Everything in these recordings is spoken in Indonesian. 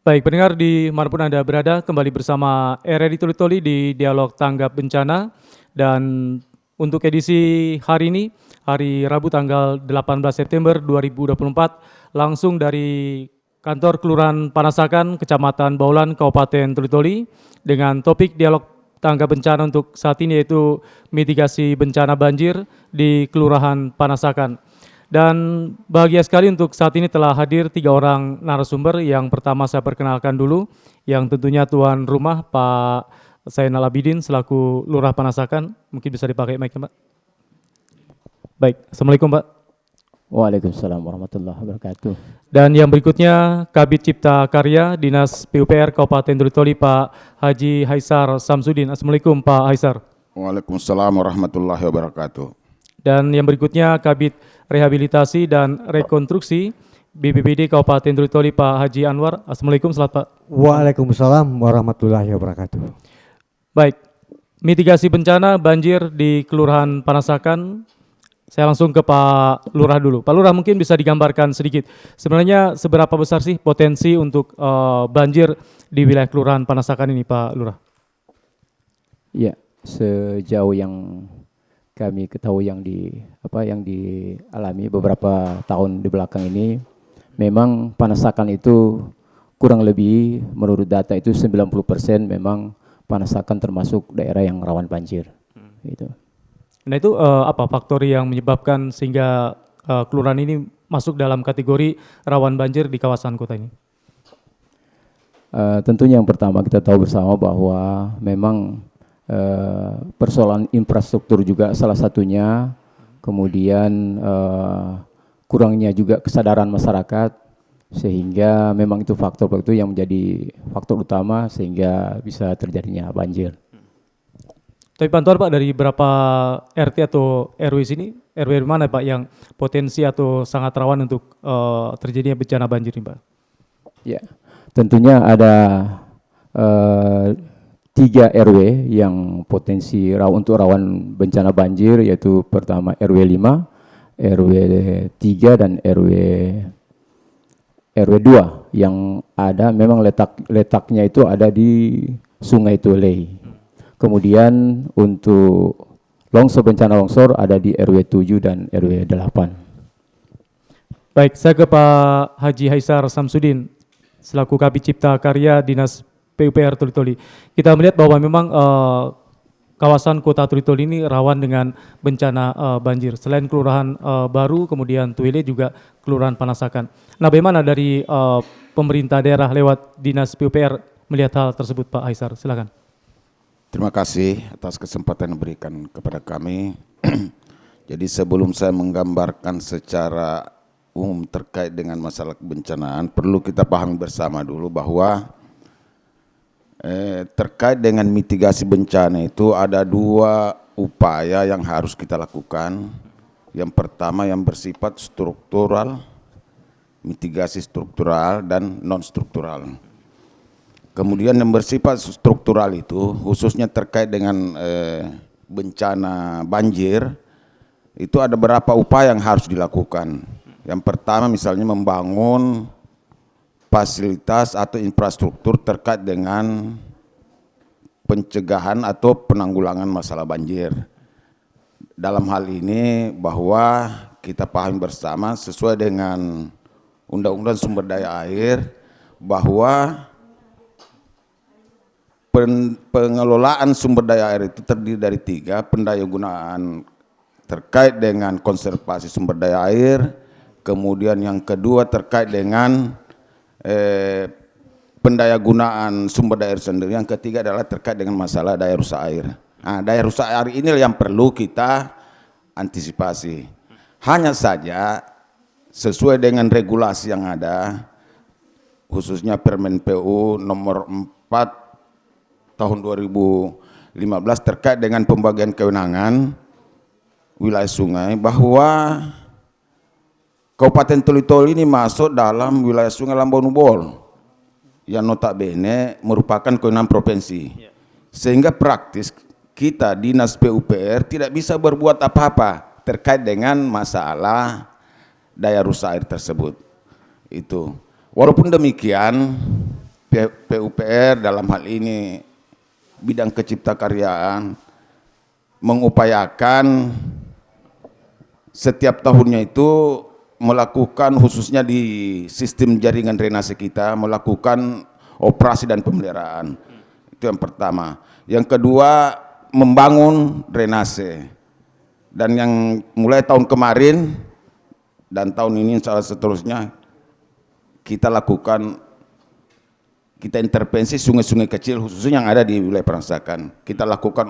Baik, pendengar dimanapun Anda berada, kembali bersama RRI Tuli Toli di Dialog Tanggap Bencana. Dan untuk edisi hari ini, hari Rabu tanggal 18 September 2024, langsung dari kantor Kelurahan Panasakan, Kecamatan Baulan, Kabupaten Tuli Toli, dengan topik Dialog Tanggap Bencana untuk saat ini yaitu mitigasi bencana banjir di Kelurahan Panasakan. Dan bahagia sekali untuk saat ini telah hadir 3 orang narasumber. Yang pertama saya perkenalkan dulu, yang tentunya tuan rumah Pak Zainal Abidin selaku Lurah Panasakan. Mungkin bisa dipakai mic-nya, Pak. Baik, Assalamualaikum, Pak. Waalaikumsalam warahmatullahi wabarakatuh. Dan yang berikutnya Kabid Cipta Karya Dinas PUPR Kabupaten Tuli Toli Pak Haji Haisar Samsudin. Assalamualaikum Pak Haisar. Waalaikumsalam warahmatullahi wabarakatuh. Dan yang berikutnya Kabid Rehabilitasi dan Rekonstruksi BPBD Kabupaten Tuli Toli Pak Haji Anwar. Assalamualaikum, selamat Pak. Waalaikumsalam warahmatullahi wabarakatuh. Baik, mitigasi bencana banjir di Kelurahan Panasakan. Saya langsung ke Pak Lurah dulu. Pak Lurah, mungkin bisa digambarkan sedikit sebenarnya seberapa besar sih potensi untuk banjir di wilayah Kelurahan Panasakan ini, Pak Lurah? Ya, sejauh yang kami ketahui yang dialami beberapa tahun di belakang ini, memang Panasakan itu kurang lebih menurut data itu 90% memang Panasakan termasuk daerah yang rawan banjir. Gitu. Nah itu apa faktor yang menyebabkan sehingga kelurahan ini masuk dalam kategori rawan banjir di kawasan kota ini? Tentunya yang pertama kita tahu bersama bahwa memang persoalan infrastruktur juga salah satunya, kemudian kurangnya juga kesadaran masyarakat, sehingga memang itu faktor itu yang menjadi faktor utama sehingga bisa terjadinya banjir. Tapi pantauan Pak dari berapa RT atau RW sini, RW mana Pak yang potensi atau sangat rawan untuk terjadinya bencana banjir ini Pak? Ya, tentunya ada 3 RW yang potensi untuk rawan bencana banjir, yaitu pertama RW 5, RW 3 dan RW 2 yang ada memang letaknya itu ada di Sungai Tolei. Kemudian untuk bencana longsor ada di RW 7 dan RW 8. Baik, saya ke Pak Haji Haisar Samsudin selaku Kabid Cipta Karya Dinas PUPR Tuli Toli. Kita melihat bahwa memang kawasan kota Tuli Toli ini rawan dengan bencana banjir. Selain kelurahan baru, kemudian Tuile juga kelurahan Panasakan. Nah, bagaimana dari pemerintah daerah lewat Dinas PUPR melihat hal tersebut, Pak Haisar? Silakan. Terima kasih atas kesempatan yang diberikan kepada kami. Jadi sebelum saya menggambarkan secara umum terkait dengan masalah kebencanaan, perlu kita pahami bersama dulu bahwa terkait dengan mitigasi bencana itu ada 2 upaya yang harus kita lakukan. Yang pertama yang bersifat struktural, mitigasi struktural dan non-struktural. Kemudian yang bersifat struktural itu khususnya terkait dengan bencana banjir, itu ada beberapa upaya yang harus dilakukan. Yang pertama misalnya membangun fasilitas atau infrastruktur terkait dengan pencegahan atau penanggulangan masalah banjir. Dalam hal ini bahwa kita pahami bersama sesuai dengan Undang-Undang Sumber Daya Air bahwa pengelolaan sumber daya air itu terdiri dari 3, pendayagunaan terkait dengan konservasi sumber daya air, kemudian yang kedua terkait dengan pendayagunaan sumber daya air sendiri, yang ketiga adalah terkait dengan masalah daya rusak air. Nah, daya rusak air ini yang perlu kita antisipasi. Hanya saja sesuai dengan regulasi yang ada, khususnya Permen PU nomor 4 tahun 2015 terkait dengan pembagian kewenangan wilayah sungai, bahwa Kabupaten Tuli Toli ini masuk dalam wilayah Sungai Lambonubol yang notabene merupakan kewenangan provinsi. Sehingga praktis kita Dinas PUPR tidak bisa berbuat apa-apa terkait dengan masalah daya rusak air tersebut. Itu. Walaupun demikian, PUPR dalam hal ini bidang keciptakaryaan mengupayakan setiap tahunnya itu melakukan, khususnya di sistem jaringan drainase kita, melakukan operasi dan pemeliharaan. Itu yang pertama. Yang kedua, membangun drainase. Dan yang mulai tahun kemarin dan tahun ini insya Allah seterusnya kita lakukan, kita intervensi sungai-sungai kecil khususnya yang ada di wilayah Penassakan. Kita lakukan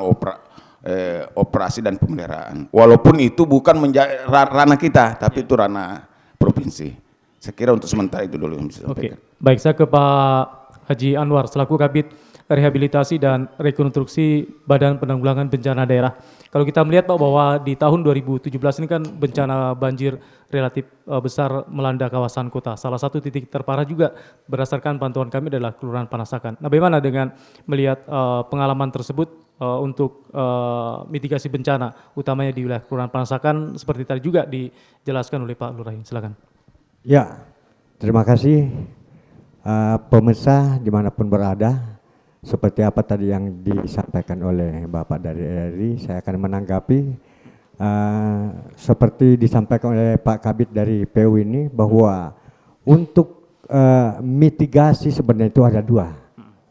operasi dan pemeliharaan. Walaupun itu bukan menjadi ranah kita, tapi itu ranah provinsi. Saya kira untuk sementara itu dulu yang bisa Oke, baik, saya ke Pak Haji Anwar selaku Kabid Rehabilitasi dan Rekonstruksi Badan Penanggulangan Bencana Daerah. Kalau kita melihat Pak bahwa di tahun 2017 ini kan bencana banjir relatif besar melanda kawasan kota. Salah satu titik terparah juga berdasarkan pantauan kami adalah Kelurahan Panassakan. Nah, bagaimana dengan melihat pengalaman tersebut untuk mitigasi bencana, utamanya di wilayah Kelurahan Panassakan seperti tadi juga dijelaskan oleh Pak Lurah. Silakan. Ya, terima kasih pemirsa dimanapun berada. Seperti apa tadi yang disampaikan oleh Bapak dari RRI, saya akan menanggapi seperti disampaikan oleh Pak Kabid dari PU ini, bahwa untuk mitigasi sebenarnya itu ada dua,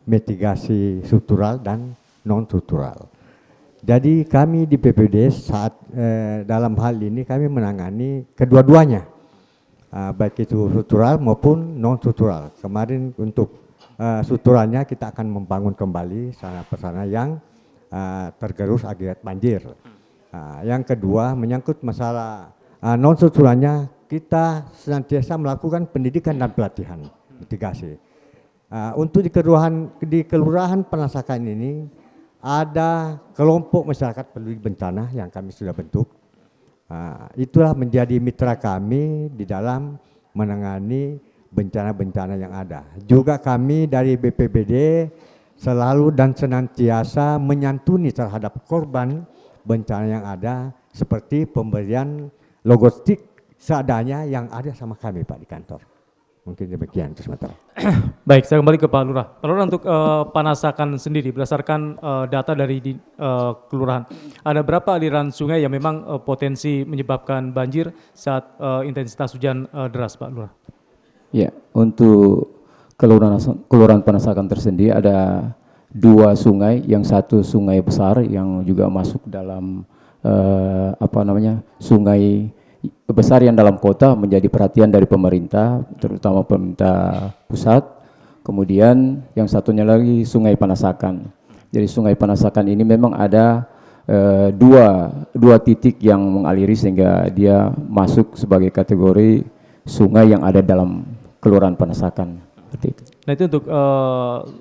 mitigasi struktural dan non-struktural. Jadi kami di PPD saat dalam hal ini kami menangani kedua-duanya, baik itu struktural maupun non-struktural. Kemarin untuk strukturalnya kita akan membangun kembali sarana-prasarana yang tergerus akibat banjir. Yang kedua menyangkut masalah non-strukturalnya, kita senantiasa melakukan pendidikan dan pelatihan mitigasi. Untuk di Kelurahan Panassakan ini ada kelompok masyarakat peduli bencana yang kami sudah bentuk. Itulah menjadi mitra kami di dalam menangani bencana-bencana yang ada. Juga kami dari BPBD selalu dan senantiasa menyantuni terhadap korban bencana yang ada, seperti pemberian logistik seadanya yang ada sama kami Pak di kantor. Mungkin demikian sementara. Baik, saya kembali ke Pak Lurah. Pak Lurah, untuk Panassakan sendiri berdasarkan data dari kelurahan, ada berapa aliran sungai yang memang potensi menyebabkan banjir saat intensitas hujan deras, Pak Lurah? Ya, untuk Kelurahan Panassakan tersendiri ada 2 sungai, yang satu sungai besar yang juga masuk dalam sungai besar yang dalam kota menjadi perhatian dari pemerintah, terutama pemerintah pusat. Kemudian yang satunya lagi Sungai Panassakan. Jadi Sungai Panassakan ini memang ada dua titik yang mengaliri sehingga dia masuk sebagai kategori sungai yang ada dalam Kelurahan Panassakan. Seperti itu. Nah, itu untuk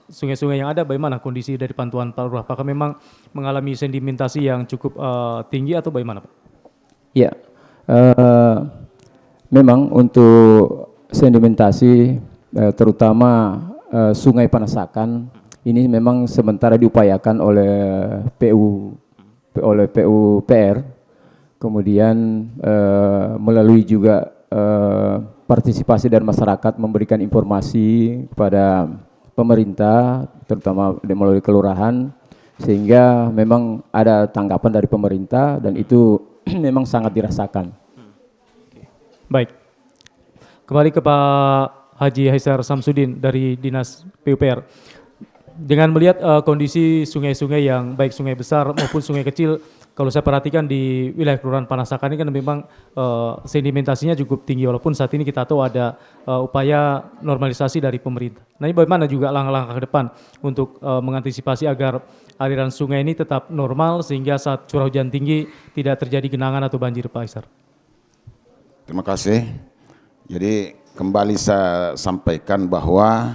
sungai-sungai yang ada, bagaimana kondisi dari pantauan Pak Lurah? Apakah memang mengalami sedimentasi yang cukup tinggi atau bagaimana, Pak? Ya, memang untuk sedimentasi terutama Sungai Panassakan ini memang sementara diupayakan oleh PUPR, kemudian melalui juga partisipasi dari masyarakat, memberikan informasi kepada pemerintah, terutama melalui kelurahan, sehingga memang ada tanggapan dari pemerintah dan itu memang sangat dirasakan. Baik, kembali ke Pak Haji Haisar Samsudin dari Dinas PUPR. Dengan melihat kondisi sungai-sungai yang baik sungai besar maupun sungai kecil, kalau saya perhatikan di wilayah Kelurahan Panassakan ini kan memang sedimentasinya cukup tinggi, walaupun saat ini kita tahu ada upaya normalisasi dari pemerintah. Nah, ini bagaimana juga langkah-langkah ke depan untuk mengantisipasi agar aliran sungai ini tetap normal sehingga saat curah hujan tinggi tidak terjadi genangan atau banjir, Pak Haisar? Terima kasih. Jadi kembali saya sampaikan bahwa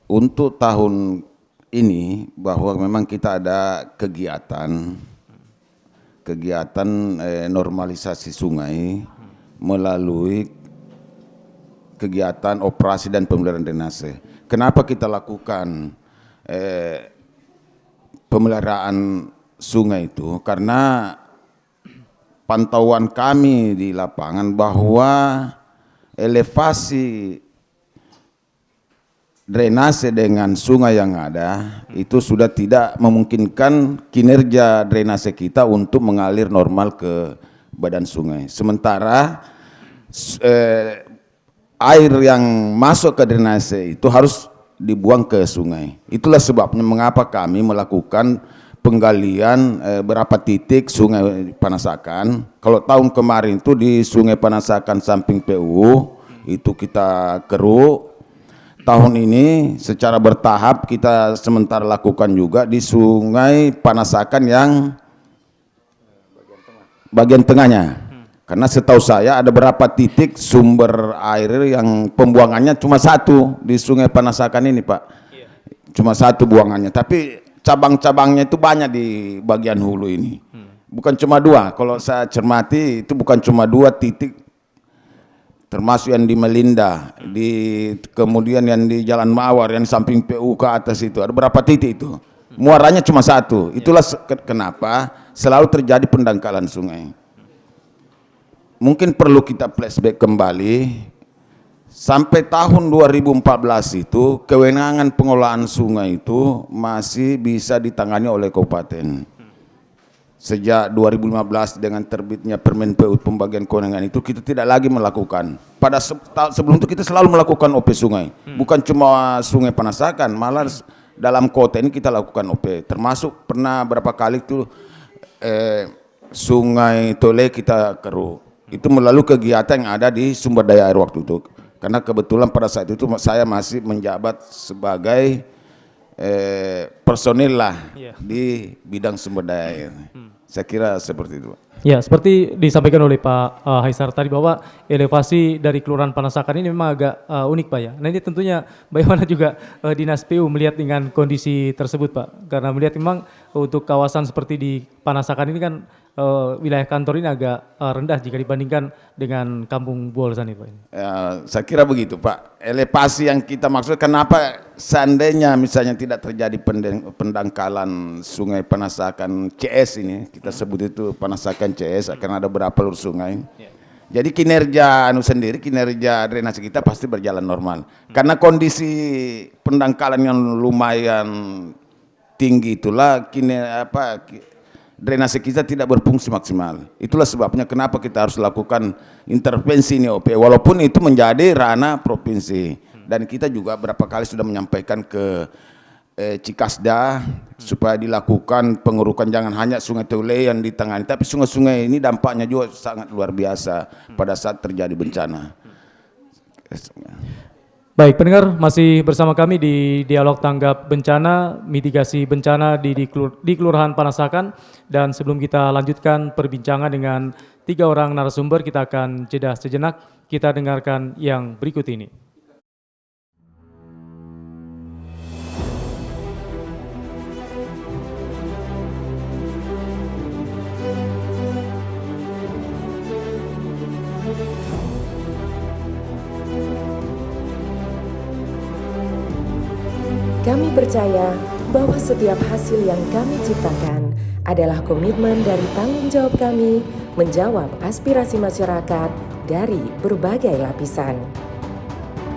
untuk tahun ini bahwa memang kita ada kegiatan normalisasi sungai melalui kegiatan operasi dan pemeliharaan drainase. Kenapa kita lakukan pemeliharaan sungai itu? Karena pantauan kami di lapangan bahwa elevasi drainase dengan sungai yang ada itu sudah tidak memungkinkan kinerja drainase kita untuk mengalir normal ke badan sungai. Sementara air yang masuk ke drainase itu harus dibuang ke sungai. Itulah sebabnya mengapa kami melakukan penggalian berapa titik sungai Panasakan. Kalau tahun kemarin itu di sungai Panasakan samping PU itu kita keruk. Tahun ini secara bertahap kita sementara lakukan juga di sungai Panasakan yang bagian tengahnya. Karena setahu saya ada berapa titik sumber air yang pembuangannya cuma satu di sungai Panasakan ini, Pak. Cuma satu buangannya, tapi cabang-cabangnya itu banyak di bagian hulu ini. Bukan cuma dua, kalau saya cermati itu bukan cuma dua titik, termasuk yang di Melinda, kemudian yang di Jalan Mawar, yang samping PU ke atas itu, ada berapa titik itu. Muaranya cuma satu, itulah kenapa selalu terjadi pendangkalan sungai. Mungkin perlu kita flashback kembali, sampai tahun 2014 itu kewenangan pengelolaan sungai itu masih bisa ditangani oleh kabupaten. Sejak 2015 dengan terbitnya Permen PU pembagian kewenangan itu kita tidak lagi melakukan. Pada sebelum itu kita selalu melakukan OP sungai. Bukan cuma sungai Panasakan, malah dalam kota ini kita lakukan OP. Termasuk pernah berapa kali itu sungai Tole kita keruk. Itu melalui kegiatan yang ada di sumber daya air waktu itu. Karena kebetulan pada saat itu saya masih menjabat sebagai personil lah di bidang sumber daya air. Saya kira seperti itu. Ya, seperti disampaikan oleh Pak Haisar tadi bahwa elevasi dari Kelurahan Panasakan ini memang agak unik, Pak ya. Nah ini tentunya bagaimana juga Dinas PU melihat dengan kondisi tersebut, Pak. Karena melihat memang untuk kawasan seperti di Panasakan ini kan wilayah kantor ini agak rendah jika dibandingkan dengan Kampung Buolsan ini, Pak. Ya, saya kira begitu, Pak. Elevasi yang kita maksud, kenapa seandainya misalnya tidak terjadi pendangkalan sungai Panasakan CS ini, kita sebut itu Panasakan CS, akan ada berapa lur sungai. Jadi kinerja kinerja drainase kita pasti berjalan normal. Karena kondisi pendangkalan yang lumayan tinggi itulah drainase kita tidak berfungsi maksimal. Itulah sebabnya kenapa kita harus lakukan intervensi ini OP, walaupun itu menjadi ranah provinsi. Dan kita juga berapa kali sudah menyampaikan ke Cikasda supaya dilakukan pengurukan, jangan hanya Sungai Tole yang ditangani, tapi sungai-sungai ini dampaknya juga sangat luar biasa pada saat terjadi bencana. Baik, pendengar masih bersama kami di Dialog Tanggap Bencana, mitigasi bencana di Kelurahan Panasakan. Dan sebelum kita lanjutkan perbincangan dengan 3 orang narasumber, kita akan jeda sejenak, kita dengarkan yang berikut ini. Kami percaya bahwa setiap hasil yang kami ciptakan adalah komitmen dari tanggung jawab kami menjawab aspirasi masyarakat dari berbagai lapisan.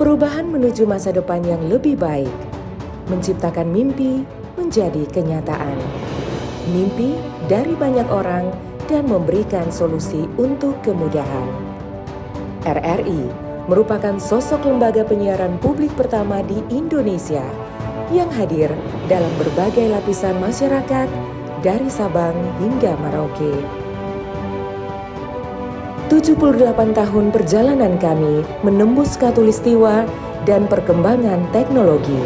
Perubahan menuju masa depan yang lebih baik, menciptakan mimpi menjadi kenyataan. Mimpi dari banyak orang dan memberikan solusi untuk kemudahan. RRI merupakan sosok lembaga penyiaran publik pertama di Indonesia yang hadir dalam berbagai lapisan masyarakat dari Sabang hingga Merauke. 78 tahun perjalanan kami menembus khatulistiwa dan perkembangan teknologi.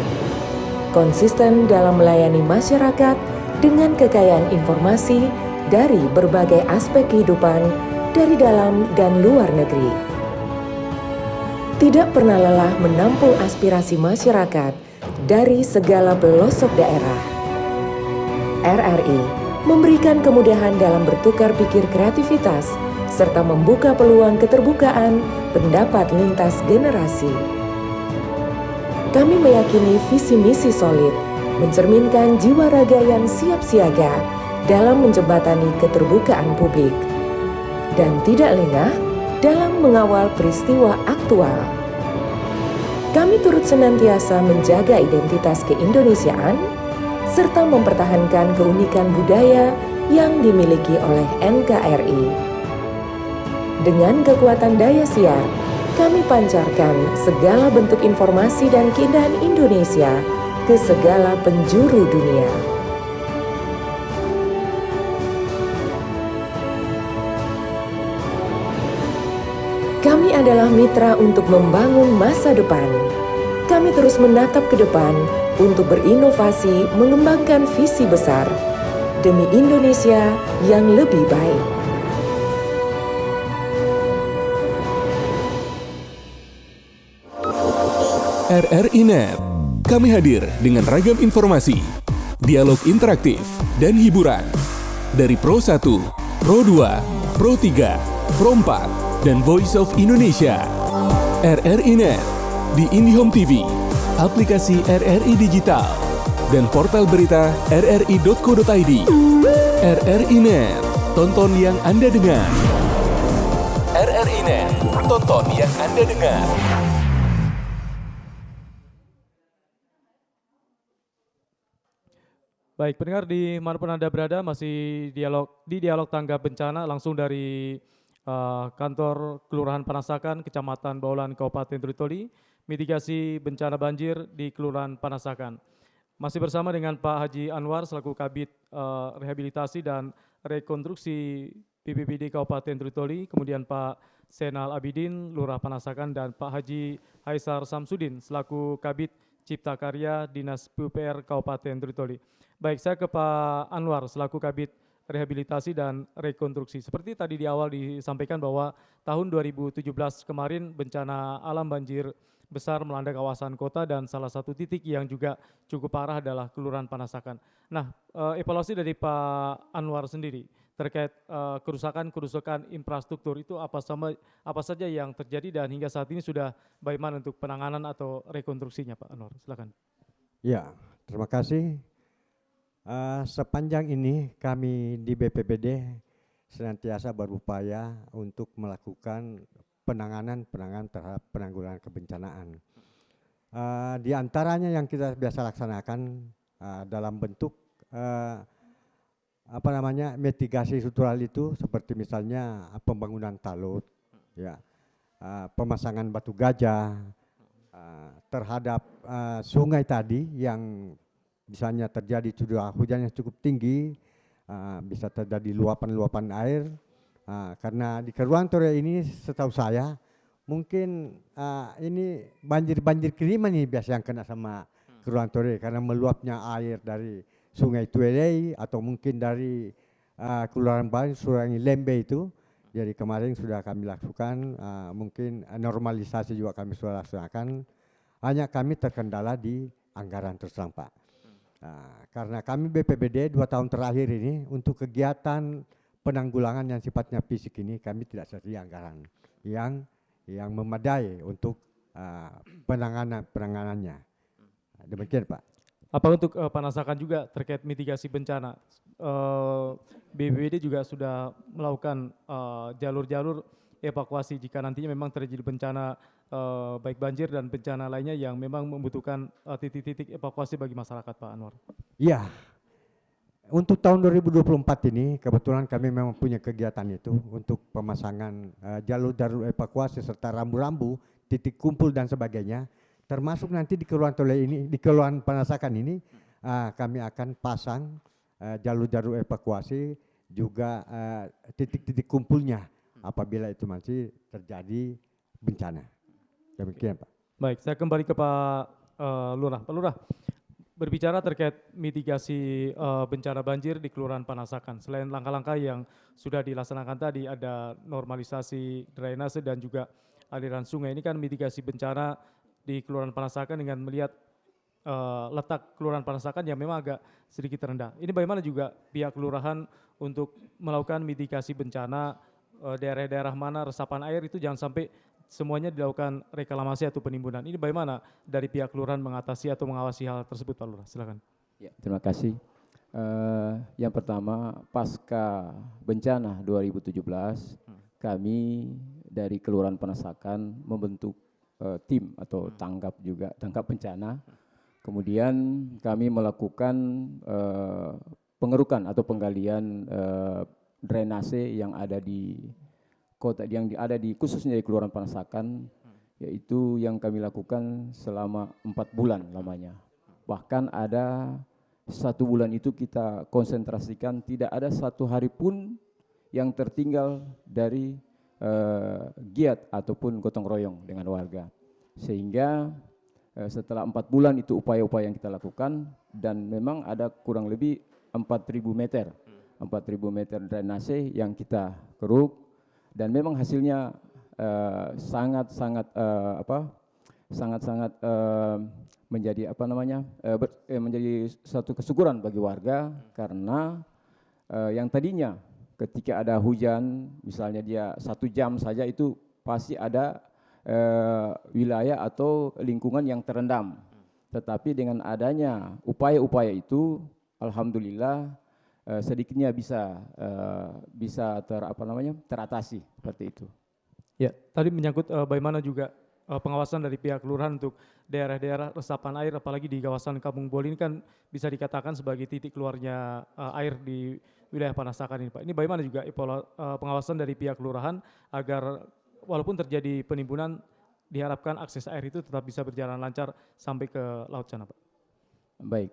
Konsisten dalam melayani masyarakat dengan kekayaan informasi dari berbagai aspek kehidupan dari dalam dan luar negeri. Tidak pernah lelah menampung aspirasi masyarakat dari segala pelosok daerah. RRI memberikan kemudahan dalam bertukar pikir kreativitas serta membuka peluang keterbukaan pendapat lintas generasi. Kami meyakini visi misi solid, mencerminkan jiwa raga yang siap siaga dalam menjembatani keterbukaan publik, dan tidak lengah dalam mengawal peristiwa aktual. kami turut senantiasa menjaga identitas keindonesiaan serta mempertahankan keunikan budaya yang dimiliki oleh NKRI. Dengan kekuatan daya siar, kami pancarkan segala bentuk informasi dan keindahan Indonesia ke segala penjuru dunia. Kami adalah mitra untuk membangun masa depan. Kami terus menatap ke depan untuk berinovasi mengembangkan visi besar demi Indonesia yang lebih baik. RRI Net. Kami hadir dengan ragam informasi, dialog interaktif, dan hiburan. Dari Pro 1, Pro 2, Pro 3, Pro 4, dan Voice of Indonesia. RRI Net di IndiHome TV, aplikasi RRI Digital, dan portal berita rri.co.id. RRI Net, tonton yang Anda dengar. RRI Net, tonton yang Anda dengar. Baik, pendengar dimanapun Anda berada, masih di dialog tanggap bencana langsung dari kantor Kelurahan Panasakan, Kecamatan Baulan, Kabupaten Toli-Toli, mitigasi bencana banjir di Kelurahan Panasakan. Masih bersama dengan Pak Haji Anwar selaku Kabid Rehabilitasi dan Rekonstruksi BPBD Kabupaten Toli-Toli, kemudian Pak Senal Abidin, Lurah Panasakan, dan Pak Haji Haisar Samsudin selaku Kabid Cipta Karya Dinas PUPR Kabupaten Toli-Toli. Baik, saya ke Pak Anwar selaku Kabid Rehabilitasi dan Rekonstruksi. Seperti tadi di awal disampaikan bahwa tahun 2017 kemarin bencana alam banjir besar melanda kawasan kota dan salah satu titik yang juga cukup parah adalah Kelurahan Panasakan. Nah, evaluasi dari Pak Anwar sendiri terkait kerusakan infrastruktur itu apa saja yang terjadi dan hingga saat ini sudah bagaimana untuk penanganan atau rekonstruksinya, Pak Anwar? Silakan. Ya, terima kasih. Sepanjang ini kami di BPBD senantiasa berupaya untuk melakukan penanganan terhadap penanggulangan kebencanaan. Di antaranya yang kita biasa laksanakan dalam bentuk mitigasi struktural itu seperti misalnya pembangunan talut, ya, pemasangan batu gajah terhadap sungai tadi yang misalnya terjadi hujan yang cukup tinggi, bisa terjadi luapan air, karena di Kelurahan Toli ini setahu saya mungkin ini banjir kiriman ini biasa yang kena sama Kelurahan Toli karena meluapnya air dari Sungai Tuelei atau mungkin dari Kelurahan Baru, Sungai Lembe itu. Jadi kemarin sudah kami lakukan, mungkin normalisasi juga kami sudah laksanakan, hanya kami terkendala di anggaran terus terang, Pak. Karena kami BPBD 2 tahun terakhir ini untuk kegiatan penanggulangan yang sifatnya fisik ini kami tidak sedia anggaran yang memadai untuk penanganannya. Demikian, Pak. Apa untuk Panasakan juga terkait mitigasi bencana? BPBD juga sudah melakukan jalur-jalur evakuasi jika nantinya memang terjadi bencana baik banjir dan bencana lainnya yang memang membutuhkan titik-titik evakuasi bagi masyarakat, Pak Anwar. Iya, untuk tahun 2024 ini kebetulan kami memang punya kegiatan itu untuk pemasangan jalur evakuasi serta rambu-rambu, titik kumpul dan sebagainya. Termasuk nanti di Kelurahan Toli ini, di Kelurahan Panasakan ini kami akan pasang jalur-jalur evakuasi juga titik-titik kumpulnya apabila itu masih terjadi bencana. Demikian, Pak. Baik, saya kembali ke Pak Lurah. Pak Lurah, berbicara terkait mitigasi bencana banjir di Kelurahan Panasakan. Selain langkah-langkah yang sudah dilaksanakan tadi, ada normalisasi drainase dan juga aliran sungai. Ini kan mitigasi bencana di Kelurahan Panasakan dengan melihat letak Kelurahan Panasakan yang memang agak sedikit rendah. Ini bagaimana juga pihak kelurahan untuk melakukan mitigasi bencana daerah-daerah mana resapan air itu jangan sampai semuanya dilakukan reklamasi atau penimbunan. Ini bagaimana dari pihak kelurahan mengatasi atau mengawasi hal tersebut, Pak Lurah? Silakan. Ya, terima kasih. Yang pertama, pasca bencana 2017, kami dari Kelurahan Panasakan membentuk tim atau tanggap bencana. Kemudian kami melakukan pengerukan atau penggalian drainase yang ada di kota, yang ada di khususnya di Kelurahan Panasakan, yaitu yang kami lakukan selama 4 bulan lamanya. Bahkan ada 1 bulan itu kita konsentrasikan, tidak ada 1 hari pun yang tertinggal dari giat ataupun gotong royong dengan warga. Sehingga setelah 4 bulan itu upaya-upaya yang kita lakukan, dan memang ada kurang lebih 4.000 meter drainase yang kita keruk, dan memang hasilnya sangat-sangat menjadi menjadi satu kesyukuran bagi warga, karena yang tadinya ketika ada hujan, misalnya dia 1 jam saja, itu pasti ada wilayah atau lingkungan yang terendam. Tetapi dengan adanya upaya-upaya itu, alhamdulillah sedikitnya bisa teratasi seperti itu. Ya, tadi menyangkut bagaimana juga pengawasan dari pihak kelurahan untuk daerah-daerah resapan air, apalagi di kawasan Kampung Boli ini kan bisa dikatakan sebagai titik keluarnya air di wilayah Panasakan ini, Pak. Ini bagaimana juga pengawasan dari pihak kelurahan agar walaupun terjadi penimbunan, diharapkan akses air itu tetap bisa berjalan lancar sampai ke laut sana, Pak? Baik,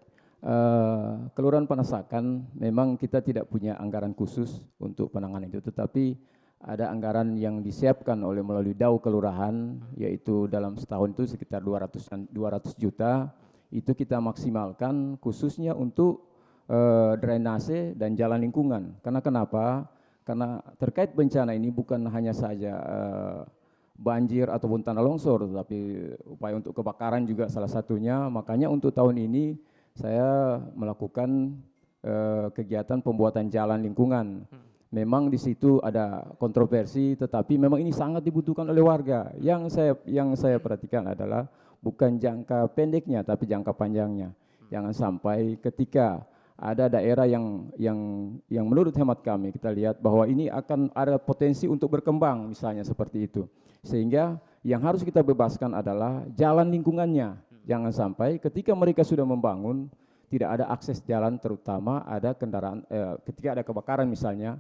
Kelurahan Panasakan memang kita tidak punya anggaran khusus untuk penanganan itu, tetapi ada anggaran yang disiapkan melalui DAU kelurahan, yaitu dalam setahun itu sekitar 200 juta, itu kita maksimalkan khususnya untuk drainase dan jalan lingkungan. Karena kenapa? Karena terkait bencana ini bukan hanya saja banjir ataupun tanah longsor, tetapi upaya untuk kebakaran juga salah satunya. Makanya untuk tahun ini saya melakukan kegiatan pembuatan jalan lingkungan. Memang di situ ada kontroversi, tetapi memang ini sangat dibutuhkan oleh warga. Yang saya perhatikan adalah bukan jangka pendeknya, tapi jangka panjangnya. Jangan sampai ketika ada daerah yang menurut hemat kami kita lihat bahwa ini akan ada potensi untuk berkembang, misalnya seperti itu. Sehingga yang harus kita bebaskan adalah jalan lingkungannya. Jangan sampai ketika mereka sudah membangun tidak ada akses jalan, terutama ada kendaraan ketika ada kebakaran misalnya,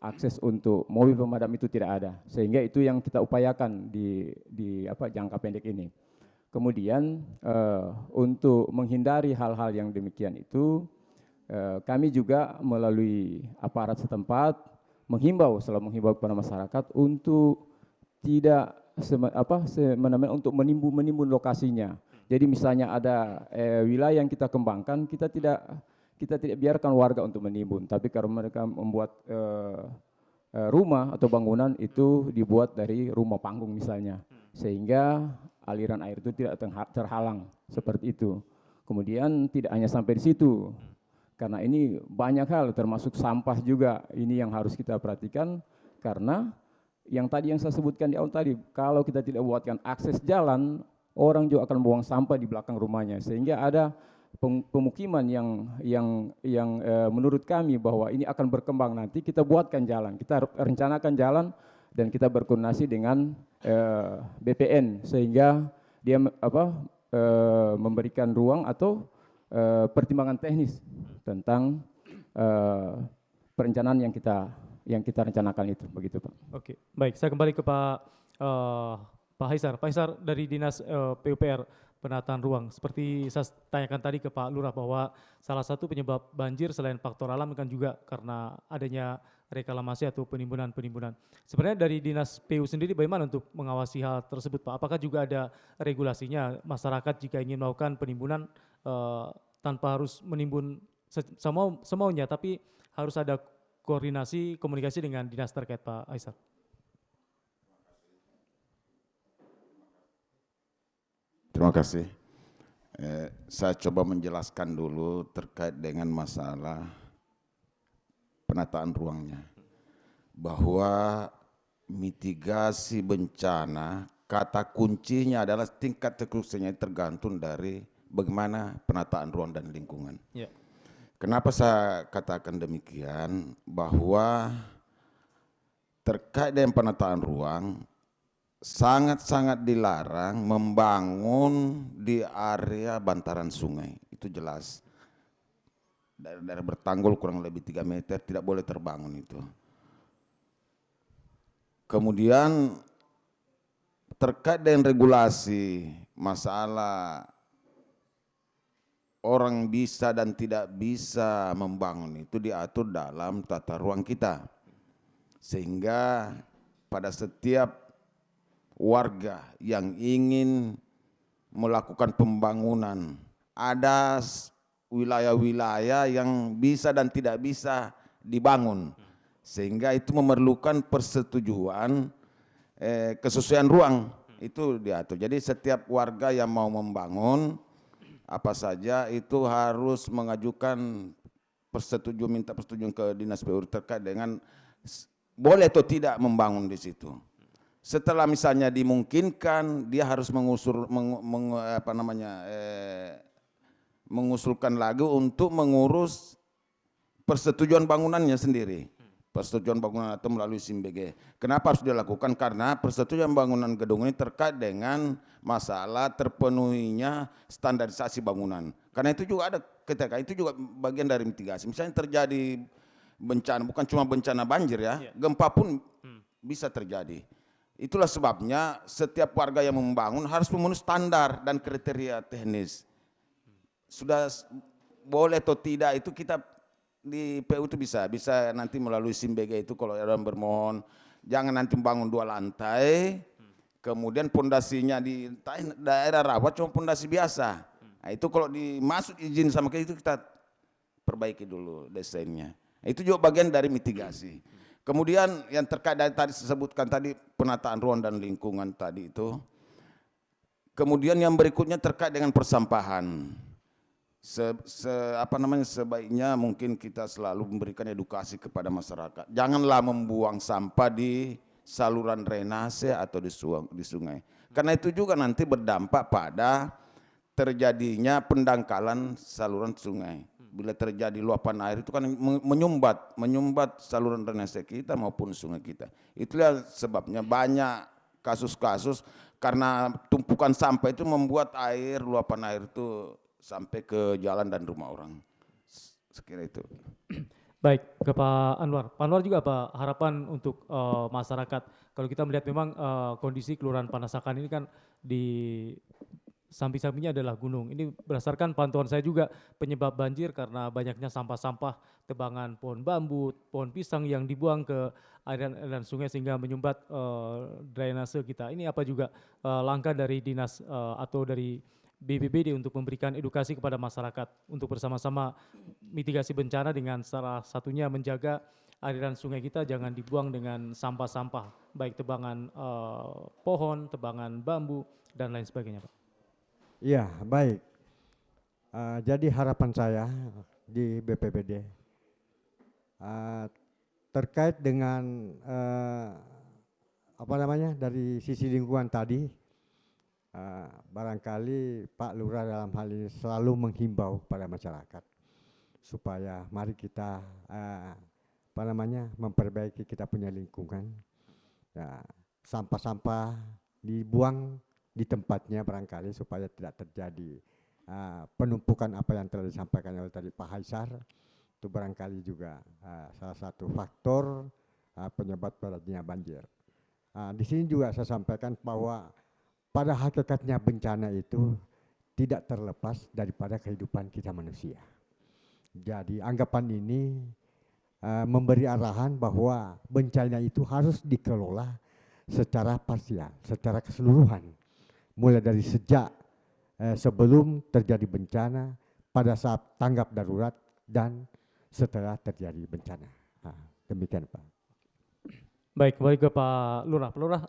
akses untuk mobil pemadam itu tidak ada, sehingga itu yang kita upayakan di jangka pendek ini. Kemudian untuk menghindari hal-hal yang demikian itu, kami juga melalui aparat setempat selalu menghimbau kepada masyarakat untuk tidak untuk menimbun lokasinya. Jadi misalnya ada wilayah yang kita kembangkan, kita tidak biarkan warga untuk menimbun, tapi kalau mereka membuat rumah atau bangunan itu dibuat dari rumah panggung misalnya, sehingga aliran air itu tidak terhalang seperti itu. Kemudian tidak hanya sampai di situ, karena ini banyak hal termasuk sampah juga ini yang harus kita perhatikan, karena yang saya sebutkan di awal tadi, kalau kita tidak buatkan akses jalan, orang juga akan buang sampah di belakang rumahnya, sehingga ada pemukiman yang menurut kami bahwa ini akan berkembang nanti, kita buatkan jalan, kita rencanakan jalan, dan kita berkoordinasi dengan BPN sehingga dia memberikan ruang atau pertimbangan teknis tentang perencanaan yang kita rencanakan itu, begitu Pak. Oke, baik, saya kembali ke Pak Haisar. Pak Haisar dari Dinas PUPR Penataan Ruang, seperti saya tanyakan tadi ke Pak Lurah bahwa salah satu penyebab banjir selain faktor alam kan juga karena adanya reklamasi atau penimbunan. Sebenarnya dari Dinas PU sendiri bagaimana untuk mengawasi hal tersebut, Pak? Apakah juga ada regulasinya masyarakat jika ingin melakukan penimbunan tanpa harus menimbun semaunya, tapi harus ada koordinasi komunikasi dengan dinas terkait, Pak Haisar? Terima kasih. Saya coba menjelaskan dulu terkait dengan masalah penataan ruangnya. Bahwa mitigasi bencana, kata kuncinya adalah tingkat terkursinya tergantung dari bagaimana penataan ruang dan lingkungan. Yeah. Kenapa saya katakan demikian? Bahwa terkait dengan penataan ruang, sangat-sangat dilarang membangun di area bantaran sungai, itu jelas. Daerah bertanggul kurang lebih 3 meter tidak boleh terbangun itu. Kemudian terkait dengan regulasi masalah orang bisa dan tidak bisa membangun itu diatur dalam tata ruang kita. Sehingga pada setiap warga yang ingin melakukan pembangunan, ada wilayah-wilayah yang bisa dan tidak bisa dibangun. Sehingga itu memerlukan persetujuan kesesuaian ruang itu diatur. Jadi setiap warga yang mau membangun apa saja itu harus mengajukan minta persetujuan ke Dinas PU terkait dengan boleh atau tidak membangun di situ. Setelah misalnya dimungkinkan, dia harus mengusulkan lagi untuk mengurus persetujuan bangunannya sendiri. Persetujuan bangunan atau melalui SIMBG. Kenapa harus dilakukan? Karena persetujuan bangunan gedung ini terkait dengan masalah terpenuhinya standarisasi bangunan. Karena itu juga ada ketika itu juga bagian dari mitigasi. Misalnya terjadi bencana, bukan cuma bencana banjir ya, gempa pun bisa terjadi. Itulah sebabnya setiap warga yang membangun harus memenuhi standar dan kriteria teknis. Sudah boleh atau tidak itu kita di PU itu bisa nanti melalui SIMBG itu kalau orang bermohon jangan nanti bangun 2 lantai, kemudian pondasinya di daerah rawa cuma pondasi biasa. Nah, itu kalau dimasuk izin sama kita itu kita perbaiki dulu desainnya. Itu juga bagian dari mitigasi. Kemudian yang terkait dari tadi disebutkan tadi penataan ruang dan lingkungan tadi itu. Kemudian yang berikutnya terkait dengan persampahan. Sebaiknya mungkin kita selalu memberikan edukasi kepada masyarakat. Janganlah membuang sampah di saluran drainase atau di sungai. Karena itu juga nanti berdampak pada terjadinya pendangkalan saluran sungai. Bila terjadi luapan air itu kan menyumbat saluran drainase kita maupun sungai kita. Itulah sebabnya banyak kasus-kasus karena tumpukan sampah itu membuat luapan air itu sampai ke jalan dan rumah orang. Sekira itu. Baik, ke Pak Anwar. Pak Anwar juga apa harapan untuk masyarakat? Kalau kita melihat memang kondisi Kelurahan Panasakan ini kan di samping-sampingnya adalah gunung. Ini berdasarkan pantauan saya juga penyebab banjir karena banyaknya sampah-sampah tebangan pohon bambu, pohon pisang yang dibuang ke aliran sungai sehingga menyumbat drainase kita. Ini apa juga langkah dari dinas atau dari BPBD untuk memberikan edukasi kepada masyarakat untuk bersama-sama mitigasi bencana dengan salah satunya menjaga aliran sungai kita jangan dibuang dengan sampah-sampah baik tebangan pohon, tebangan bambu dan lain sebagainya, Pak. Iya, baik. Jadi harapan saya di BPBD terkait dengan dari sisi lingkungan tadi. Barangkali Pak Lurah dalam hal ini selalu menghimbau kepada masyarakat supaya mari kita memperbaiki kita punya lingkungan. Sampah-sampah dibuang di tempatnya barangkali supaya tidak terjadi penumpukan apa yang telah disampaikan oleh tadi Pak Haisar. Itu barangkali juga salah satu faktor penyebab beratnya banjir. Di sini juga saya sampaikan bahwa pada hakikatnya bencana itu tidak terlepas daripada kehidupan kita manusia. Jadi anggapan ini memberi arahan bahwa bencana itu harus dikelola secara parsial, secara keseluruhan. Mulai dari sejak sebelum terjadi bencana, pada saat tanggap darurat, dan setelah terjadi bencana. Demikian Pak. Baik, kembali ke Pak Lurah. Pak Lurah,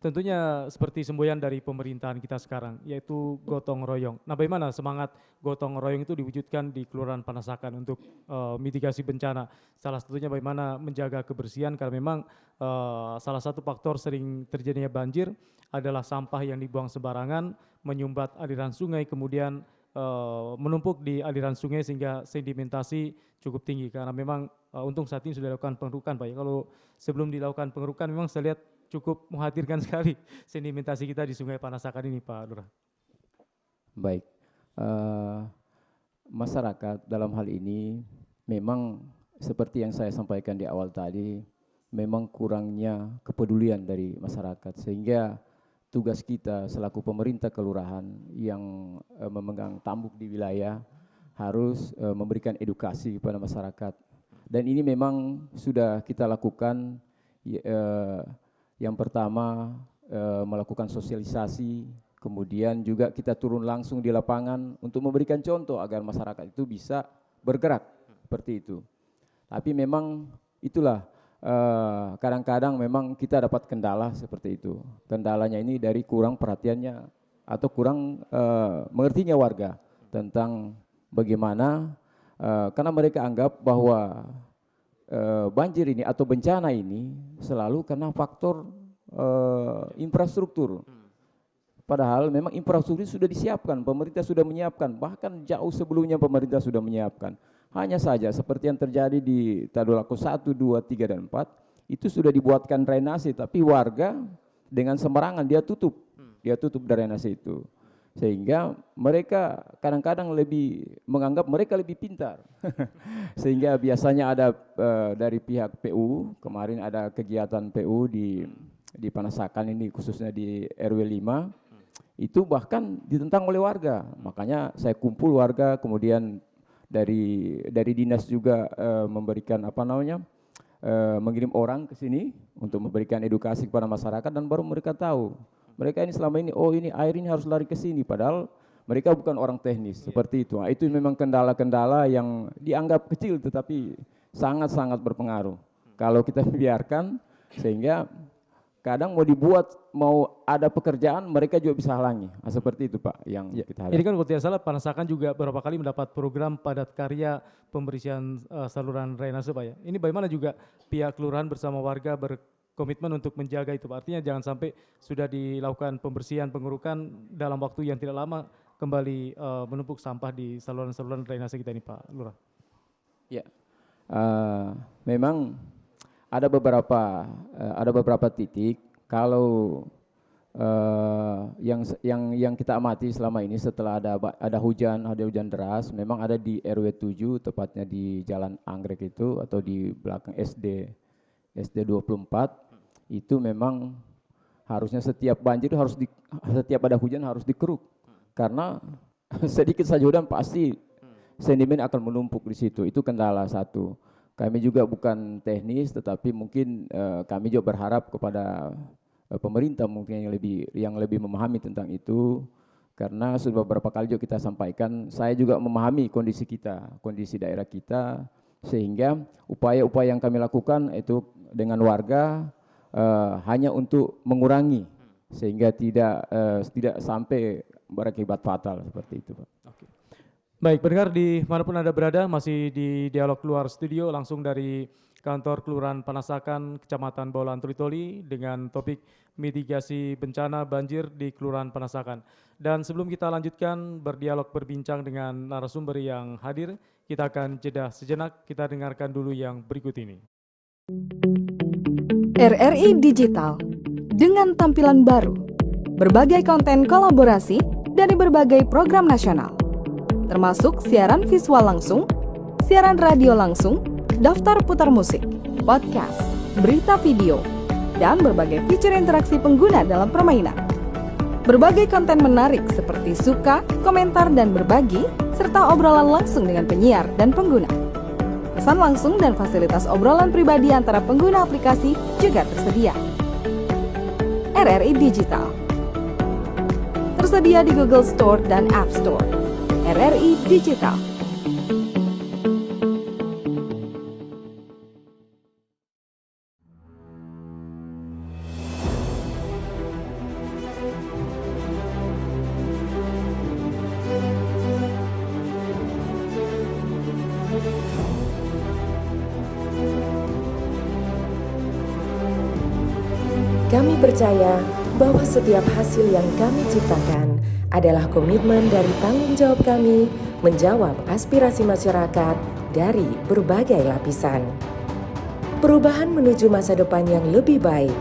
tentunya seperti semboyan dari pemerintahan kita sekarang, yaitu gotong royong. Nah, bagaimana semangat gotong royong itu diwujudkan di Kelurahan Panasakan untuk mitigasi bencana? Salah satunya bagaimana menjaga kebersihan, karena memang salah satu faktor sering terjadinya banjir adalah sampah yang dibuang sembarangan, menyumbat aliran sungai, kemudian menumpuk di aliran sungai sehingga sedimentasi cukup tinggi. Karena memang untung saat ini sudah dilakukan pengerukan, Pak. Kalau sebelum dilakukan pengerukan memang saya lihat cukup mengkhawatirkan sekali sedimentasi kita di Sungai Panasakan ini, Pak Lurah. Baik, masyarakat dalam hal ini memang seperti yang saya sampaikan di awal tadi, memang kurangnya kepedulian dari masyarakat, sehingga tugas kita selaku pemerintah kelurahan yang memegang tambuk di wilayah harus memberikan edukasi kepada masyarakat. Dan ini memang sudah kita lakukan. Yang pertama melakukan sosialisasi, kemudian juga kita turun langsung di lapangan untuk memberikan contoh agar masyarakat itu bisa bergerak seperti itu. Tapi memang itulah kadang-kadang memang kita dapat kendala seperti itu. Kendalanya ini dari kurang perhatiannya atau kurang mengertinya warga tentang bagaimana, karena mereka anggap bahwa banjir ini atau bencana ini selalu karena faktor infrastruktur. Padahal memang infrastruktur sudah disiapkan, pemerintah sudah menyiapkan, bahkan jauh sebelumnya pemerintah sudah menyiapkan. Hanya saja seperti yang terjadi di Tadulako 1, 2, 3, dan 4, itu sudah dibuatkan drainase, tapi warga dengan sembarangan dia tutup drainase itu. Sehingga mereka kadang-kadang lebih menganggap mereka lebih pintar. Sehingga biasanya ada dari pihak PU, kemarin ada kegiatan PU di Panasakan ini khususnya di RW 5, itu bahkan ditentang oleh warga. Makanya saya kumpul warga, kemudian dari dinas juga memberikan mengirim orang ke sini untuk memberikan edukasi kepada masyarakat, dan baru mereka tahu. Mereka ini selama ini, oh ini air ini harus lari ke sini, padahal mereka bukan orang teknis, seperti itu. Nah, itu memang kendala-kendala yang dianggap kecil tetapi sangat-sangat berpengaruh. Kalau kita biarkan, sehingga kadang mau ada pekerjaan, mereka juga bisa halangi. Nah, seperti itu Pak yang kita hadapi. Ini kan kalau tidak salah Panasakan juga beberapa kali mendapat program padat karya pembersihan saluran drainase Pak ya. Ini bagaimana juga pihak kelurahan bersama warga berkomitmen untuk menjaga itu Pak. Artinya jangan sampai sudah dilakukan pembersihan, pengurukan dalam waktu yang tidak lama kembali menumpuk sampah di saluran-saluran drainase kita ini Pak Lurah. Ya, memang ada beberapa titik kalau yang kita amati selama ini setelah ada hujan deras, memang ada di RW 7 tepatnya di Jalan Anggrek itu atau di belakang SD 24, itu memang harusnya setiap banjir setiap ada hujan harus dikeruk, karena sedikit saja hujan pasti sedimen akan menumpuk di situ. Itu kendala satu. Kami juga bukan teknis, tetapi mungkin kami juga berharap kepada pemerintah mungkin yang lebih memahami tentang itu, karena sudah beberapa kali juga kita sampaikan. Saya juga memahami kondisi daerah kita, sehingga upaya-upaya yang kami lakukan itu dengan warga hanya untuk mengurangi, sehingga tidak sampai berakibat fatal seperti itu Pak. Oke. Baik, pendengar dimanapun Anda berada, masih di Dialog Luar Studio langsung dari kantor Kelurahan Panasakan, Kecamatan Baulan Tulitoli dengan topik mitigasi bencana banjir di Kelurahan Panasakan. Dan sebelum kita lanjutkan berbincang dengan narasumber yang hadir, kita akan jeda sejenak, kita dengarkan dulu yang berikut ini. RRI Digital dengan tampilan baru, berbagai konten kolaborasi dari berbagai program nasional, termasuk siaran visual langsung, siaran radio langsung, daftar putar musik, podcast, berita video, dan berbagai fitur interaksi pengguna dalam permainan. Berbagai konten menarik seperti suka, komentar, dan berbagi, serta obrolan langsung dengan penyiar dan pengguna. Pesan langsung dan fasilitas obrolan pribadi antara pengguna aplikasi juga tersedia. RRI Digital tersedia di Google Store dan App Store. RRI Digital. Kami percaya bahwa setiap hasil yang kami ciptakan adalah komitmen dari tanggung jawab kami menjawab aspirasi masyarakat dari berbagai lapisan. Perubahan menuju masa depan yang lebih baik,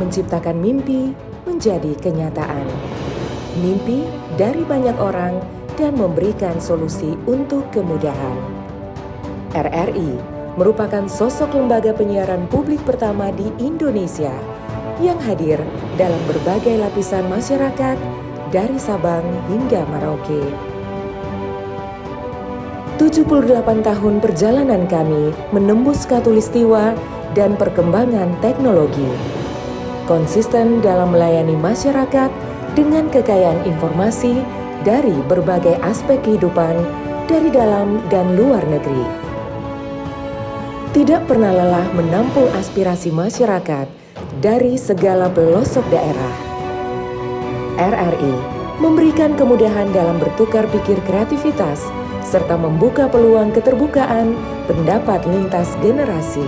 menciptakan mimpi menjadi kenyataan. Mimpi dari banyak orang dan memberikan solusi untuk kemudahan. RRI merupakan sosok lembaga penyiaran publik pertama di Indonesia yang hadir dalam berbagai lapisan masyarakat dari Sabang hingga Merauke. 78 tahun perjalanan kami menembus khatulistiwa dan perkembangan teknologi. Konsisten dalam melayani masyarakat dengan kekayaan informasi dari berbagai aspek kehidupan dari dalam dan luar negeri. Tidak pernah lelah menampung aspirasi masyarakat dari segala pelosok daerah. RRI memberikan kemudahan dalam bertukar pikir kreativitas serta membuka peluang keterbukaan pendapat lintas generasi.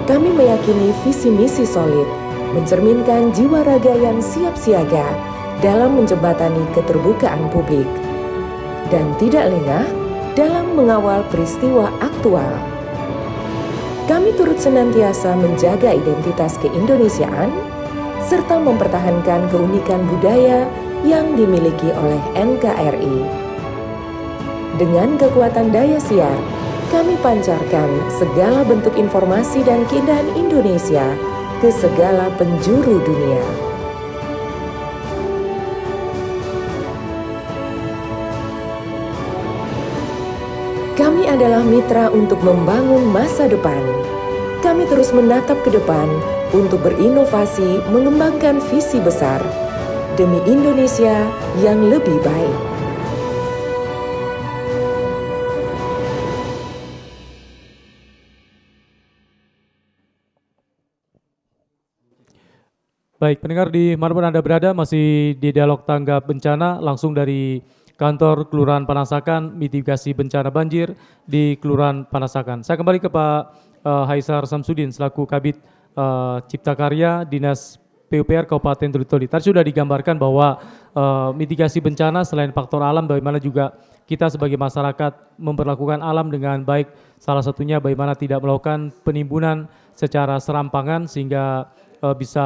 Kami meyakini visi misi solid, mencerminkan jiwa raga yang siap siaga dalam menjembatani keterbukaan publik, dan tidak lengah dalam mengawal peristiwa aktual. Kami turut senantiasa menjaga identitas keindonesiaan, serta mempertahankan keunikan budaya yang dimiliki oleh NKRI. Dengan kekuatan daya siar, kami pancarkan segala bentuk informasi dan keindahan Indonesia ke segala penjuru dunia. Kami adalah mitra untuk membangun masa depan. Kami terus menatap ke depan untuk berinovasi mengembangkan visi besar demi Indonesia yang lebih baik. Baik, pendengar di manapun Anda berada, masih di Dialog Tanggap Bencana langsung dari Kantor Kelurahan Panasakan, mitigasi bencana banjir di Kelurahan Panasakan. Saya kembali ke Pak Haisar Samsudin selaku Kabid Cipta Karya Dinas PUPR Kabupaten Toli-Toli. Tadi sudah digambarkan bahwa mitigasi bencana selain faktor alam, bagaimana juga kita sebagai masyarakat memperlakukan alam dengan baik. Salah satunya bagaimana tidak melakukan penimbunan secara serampangan sehingga bisa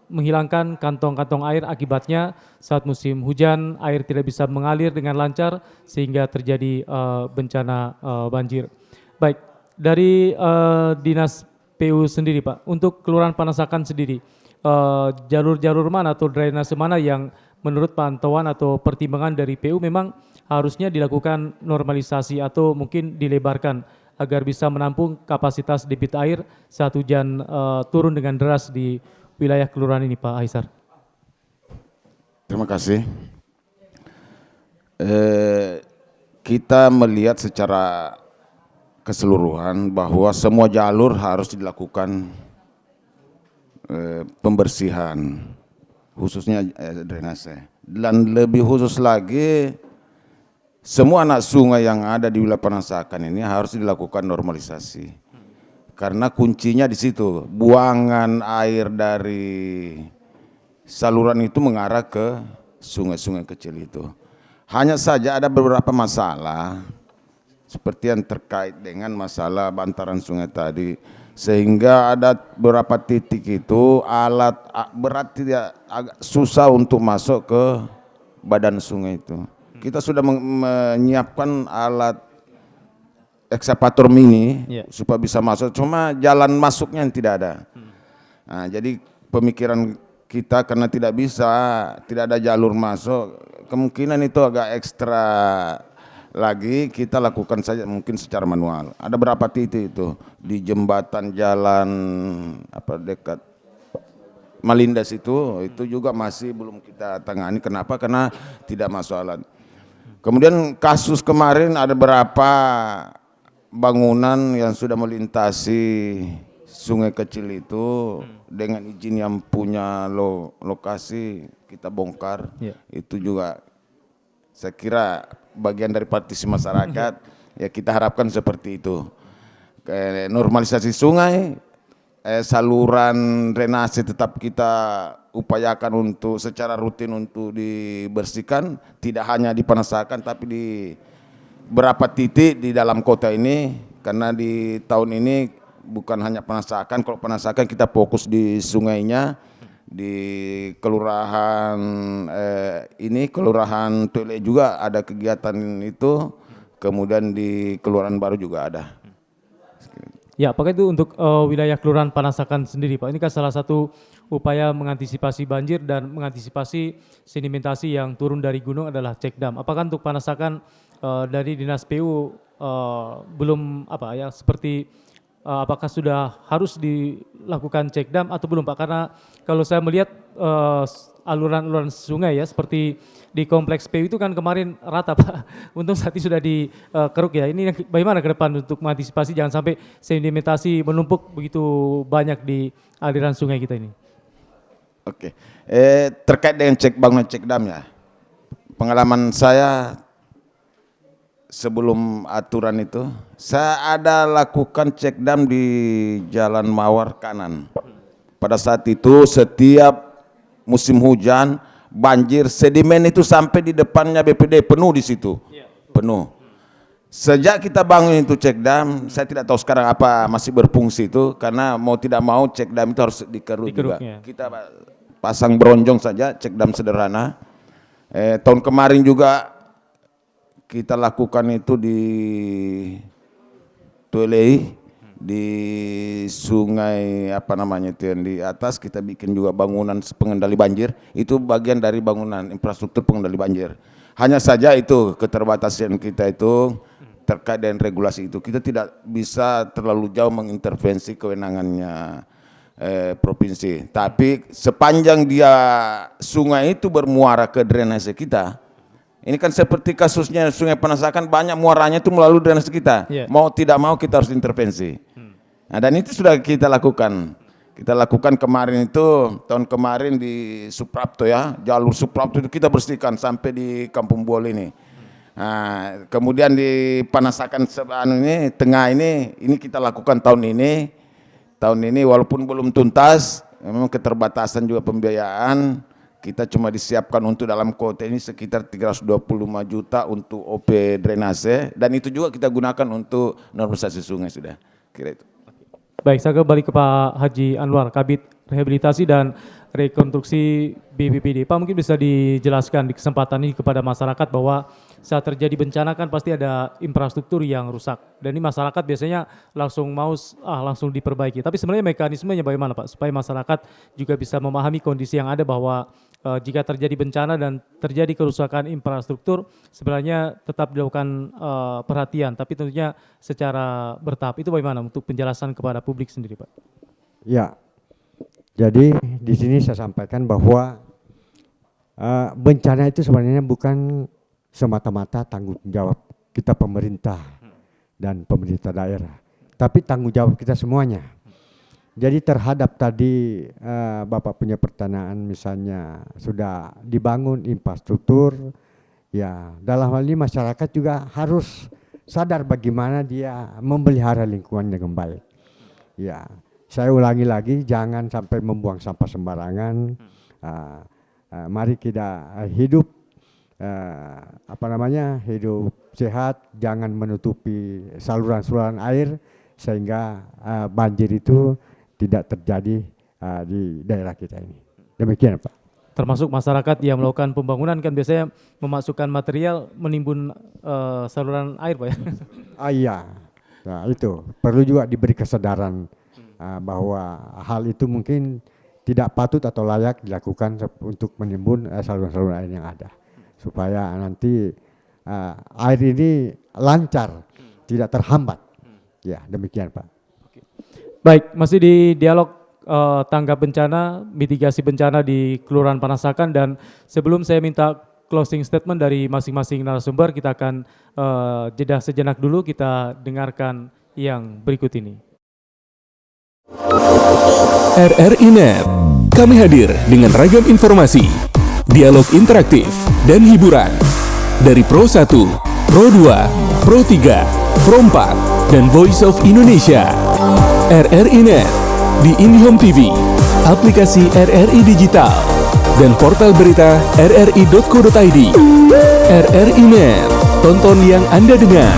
menghilangkan kantong-kantong air, akibatnya saat musim hujan air tidak bisa mengalir dengan lancar sehingga terjadi bencana banjir. Baik, dari Dinas PU sendiri Pak, untuk Kelurahan Panasakan sendiri, jalur-jalur mana atau drainase mana yang menurut pantauan atau pertimbangan dari PU memang harusnya dilakukan normalisasi atau mungkin dilebarkan agar bisa menampung kapasitas debit air saat hujan turun dengan deras di wilayah kelurahan ini, Pak Haisar? Terima kasih. Kita melihat secara keseluruhan bahwa semua jalur harus dilakukan pembersihan, khususnya drainase. Dan lebih khusus lagi, semua anak sungai yang ada di wilayah Panasakan ini harus dilakukan normalisasi. Karena kuncinya di situ, buangan air dari saluran itu mengarah ke sungai-sungai kecil itu. Hanya saja ada beberapa masalah, seperti yang terkait dengan masalah bantaran sungai tadi. Sehingga ada beberapa titik itu alat berat tidak agak susah untuk masuk ke badan sungai itu. Kita sudah menyiapkan alat ekskavator mini supaya bisa masuk, cuma jalan masuknya yang tidak ada. Nah, jadi pemikiran kita karena tidak ada jalur masuk, kemungkinan itu agak ekstra lagi kita lakukan saja mungkin secara manual. Ada berapa titik itu di jembatan jalan dekat Malindas itu juga masih belum kita tangani. Kenapa? Karena tidak masuk alat. Kemudian kasus kemarin ada berapa bangunan yang sudah melintasi sungai kecil itu dengan izin yang punya lokasi kita bongkar. Itu juga saya kira bagian dari partisipasi masyarakat. Ya kita harapkan seperti itu. Normalisasi sungai, saluran drainase tetap kita upayakan untuk secara rutin untuk dibersihkan, tidak hanya di Panasakan tapi di beberapa titik di dalam kota ini, karena di tahun ini bukan hanya Panasakan. Kalau Panasakan kita fokus di sungainya, di kelurahan kelurahan Tole juga ada kegiatan itu, kemudian di Kelurahan Baru juga ada. Ya, apakah itu untuk wilayah Kelurahan Panasakan sendiri, Pak? Ini kan salah satu upaya mengantisipasi banjir dan mengantisipasi sedimentasi yang turun dari gunung adalah cek dam. Apakah untuk Panasakan dari Dinas PU belum seperti apakah sudah harus dilakukan cek dam atau belum, Pak? Karena kalau saya melihat aluran-aluran sungai ya seperti di kompleks PU itu kan kemarin rata, Pak. Untung saat ini sudah dikeruk ya. Ini bagaimana ke depan untuk mengantisipasi jangan sampai sedimentasi menumpuk begitu banyak di aliran sungai kita ini? Oke, terkait dengan bangunan cek dam ya, pengalaman saya sebelum aturan itu, saya ada lakukan cek dam di Jalan Mawar kanan. Pada saat itu setiap musim hujan, banjir, sedimen itu sampai di depannya BPD penuh di situ, penuh. Sejak kita bangun itu cek dam, saya tidak tahu sekarang apa masih berfungsi itu, karena mau tidak mau cek dam itu harus dikeruk juga. Kita pasang bronjong saja, cek dam sederhana. Tahun kemarin juga kita lakukan itu di Tole, di sungai itu yang di atas, kita bikin juga bangunan pengendali banjir. Itu bagian dari bangunan infrastruktur pengendali banjir. Hanya saja itu keterbatasan kita itu terkait dengan regulasi itu. Kita tidak bisa terlalu jauh mengintervensi kewenangannya provinsi. Tapi sepanjang dia sungai itu bermuara ke drainase kita, ini kan seperti kasusnya Sungai Panasakan, banyak muaranya itu melalui drainase kita. Mau tidak mau kita harus intervensi. Nah, dan itu sudah kita lakukan. Kita lakukan kemarin itu, tahun kemarin di Suprapto ya, jalur Suprapto itu kita bersihkan sampai di Kampung Buol ini. Nah, kemudian di Panasakan tengah ini kita lakukan tahun ini. Tahun ini walaupun belum tuntas, memang keterbatasan juga pembiayaan, kita cuma disiapkan untuk dalam kota ini sekitar 325 juta untuk OP drainase, dan itu juga kita gunakan untuk normalisasi sungai sudah. Kira itu. Baik, saya kembali ke Pak Haji Anwar, Kabid Rehabilitasi dan Rekonstruksi BPBD. Pak, mungkin bisa dijelaskan di kesempatan ini kepada masyarakat bahwa saat terjadi bencana kan pasti ada infrastruktur yang rusak. Dan ini masyarakat biasanya langsung langsung diperbaiki. Tapi sebenarnya mekanismenya bagaimana, Pak? Supaya masyarakat juga bisa memahami kondisi yang ada bahwa jika terjadi bencana dan terjadi kerusakan infrastruktur, sebenarnya tetap dilakukan perhatian, tapi tentunya secara bertahap. Itu bagaimana untuk penjelasan kepada publik sendiri, Pak? Ya, jadi di sini saya sampaikan bahwa bencana itu sebenarnya bukan semata-mata tanggung jawab kita pemerintah dan pemerintah daerah, tapi tanggung jawab kita semuanya. Jadi terhadap tadi Bapak punya pertanyaan, misalnya sudah dibangun infrastruktur, ya dalam hal ini masyarakat juga harus sadar bagaimana dia memelihara lingkungan dengan baik. Ya, saya ulangi lagi, jangan sampai membuang sampah sembarangan. Mari kita hidup hidup sehat, jangan menutupi saluran-saluran air sehingga banjir itu tidak terjadi di daerah kita ini. Demikian, Pak. Termasuk masyarakat yang melakukan pembangunan kan biasanya memasukkan material menimbun saluran air, Pak ya? Iya, nah itu perlu juga diberi kesadaran bahwa hal itu mungkin tidak patut atau layak dilakukan untuk menimbun saluran-saluran air yang ada, supaya nanti air ini lancar, tidak terhambat. Ya, demikian, Pak. Baik, masih di dialog tanggap bencana, mitigasi bencana di Kelurahan Panasakan, dan sebelum saya minta closing statement dari masing-masing narasumber, kita akan jeda sejenak dulu, kita dengarkan yang berikut ini. RRI Net, kami hadir dengan ragam informasi, dialog interaktif, dan hiburan. Dari Pro 1, Pro 2, Pro 3, Pro 4, dan Voice of Indonesia. RRI Net di IndiHome TV, aplikasi RRI Digital, dan portal berita rri.co.id. RRI Net, tonton yang Anda dengar.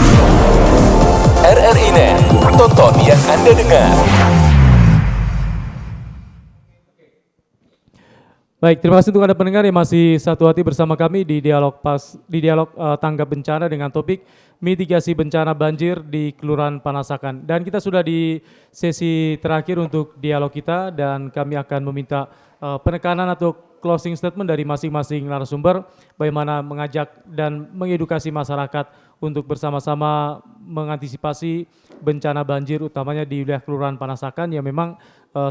RRI RRI.net, tonton yang Anda dengar. Baik, terima kasih untuk Anda pendengar yang masih satu hati bersama kami di dialog tanggap bencana dengan topik mitigasi bencana banjir di Kelurahan Panasakan. Dan kita sudah di sesi terakhir untuk dialog kita dan kami akan meminta penekanan atau closing statement dari masing-masing narasumber bagaimana mengajak dan mengedukasi masyarakat untuk bersama-sama mengantisipasi bencana banjir utamanya di wilayah Kelurahan Panasakan yang memang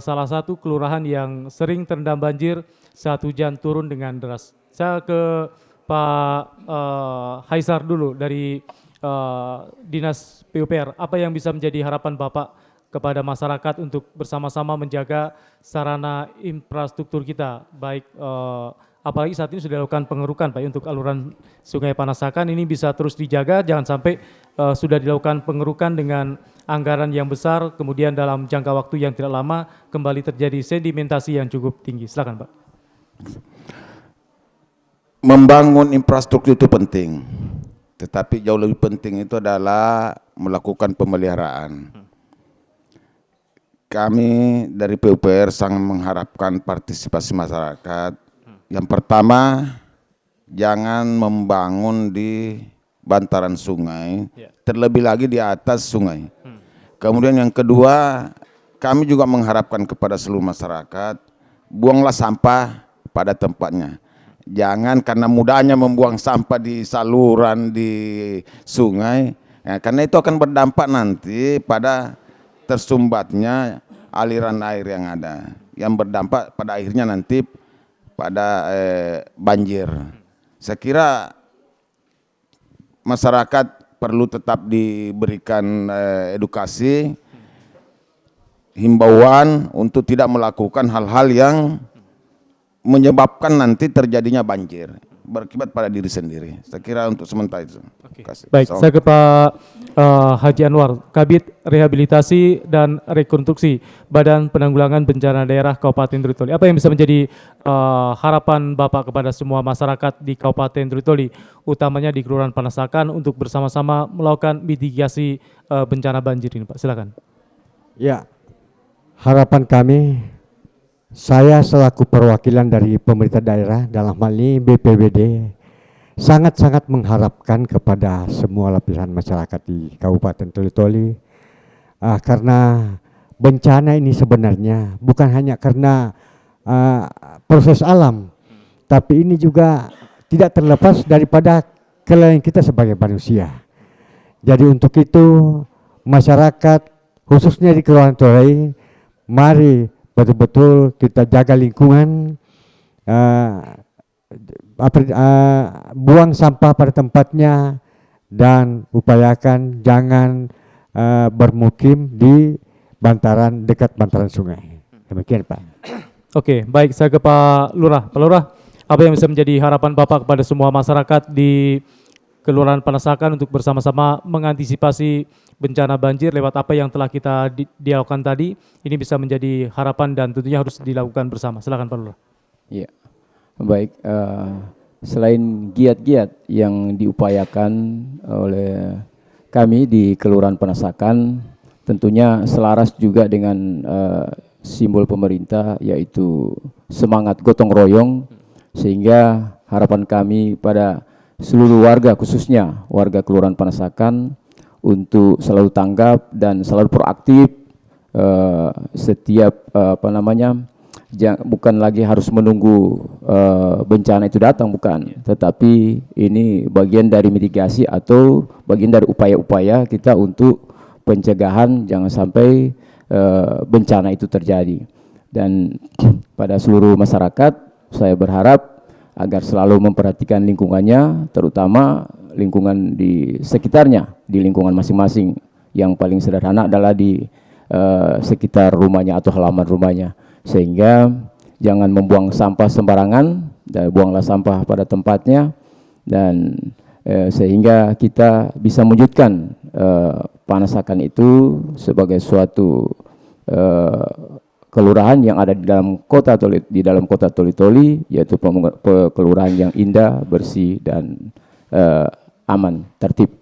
salah satu kelurahan yang sering terendam banjir saat hujan turun dengan deras. Saya ke Pak Haisar dulu dari Dinas PUPR. Apa yang bisa menjadi harapan Bapak kepada masyarakat untuk bersama-sama menjaga sarana infrastruktur kita, baik apalagi saat ini sudah dilakukan pengerukan Pak untuk aluran Sungai Panasakan ini bisa terus dijaga, jangan sampai sudah dilakukan pengerukan dengan anggaran yang besar, kemudian dalam jangka waktu yang tidak lama kembali terjadi sedimentasi yang cukup tinggi. Silakan Pak. Membangun infrastruktur itu penting, tetapi jauh lebih penting itu adalah melakukan pemeliharaan. Kami dari PUPR sangat mengharapkan partisipasi masyarakat. Yang pertama, jangan membangun di bantaran sungai, terlebih lagi di atas sungai. Kemudian yang kedua, kami juga mengharapkan kepada seluruh masyarakat, buanglah sampah pada tempatnya. Jangan karena mudahnya membuang sampah di saluran, di sungai, ya, karena itu akan berdampak nanti pada tersumbatnya aliran air yang ada, yang berdampak pada akhirnya nanti pada banjir. Saya kira masyarakat perlu tetap diberikan edukasi, himbauan untuk tidak melakukan hal-hal yang menyebabkan nanti terjadinya banjir, berakibat pada diri sendiri. Saya kira untuk sementara itu. Baik, saya ke Pak Haji Anwar, Kabid Rehabilitasi dan Rekonstruksi Badan Penanggulangan Bencana Daerah Kabupaten Toli. Apa yang bisa menjadi harapan Bapak kepada semua masyarakat di Kabupaten Toli, utamanya di Kelurahan Panasakan untuk bersama-sama melakukan mitigasi bencana banjir ini, Pak? Silakan. Ya, harapan kami, saya selaku perwakilan dari pemerintah daerah dalam hal ini BPBD sangat-sangat mengharapkan kepada semua lapisan masyarakat di Kabupaten Toli karena bencana ini sebenarnya bukan hanya karena proses alam, tapi ini juga tidak terlepas daripada kelalaian kita sebagai manusia. Jadi untuk itu masyarakat khususnya di Kelurahan Toli, mari betul-betul kita jaga lingkungan, buang sampah pada tempatnya dan upayakan jangan bermukim di dekat bantaran sungai. Demikian Pak. Oke, baik, saya ke Pak Lurah. Pak Lurah, apa yang bisa menjadi harapan Bapak kepada semua masyarakat di Kelurahan Panasakan untuk bersama-sama mengantisipasi bencana banjir lewat apa yang telah kita dialogkan tadi, ini bisa menjadi harapan dan tentunya harus dilakukan bersama. Silakan Pak Lurah. Iya, baik. Selain giat-giat yang diupayakan oleh kami di Kelurahan Panasakan, tentunya selaras juga dengan simbol pemerintah yaitu semangat gotong royong, sehingga harapan kami pada seluruh warga khususnya warga Kelurahan Panasakan untuk selalu tanggap dan selalu proaktif setiap bukan lagi harus menunggu bencana itu datang, bukan, tetapi ini bagian dari mitigasi atau bagian dari upaya-upaya kita untuk pencegahan jangan sampai bencana itu terjadi. Dan pada seluruh masyarakat saya berharap agar selalu memperhatikan lingkungannya, terutama lingkungan di sekitarnya, di lingkungan masing-masing. Yang paling sederhana adalah di sekitar rumahnya atau halaman rumahnya, sehingga jangan membuang sampah sembarangan, dan buanglah sampah pada tempatnya, dan sehingga kita bisa mewujudkan Panasakan itu sebagai suatu kelurahan yang ada di dalam kota Toli, yaitu kelurahan yang indah, bersih dan aman, tertib.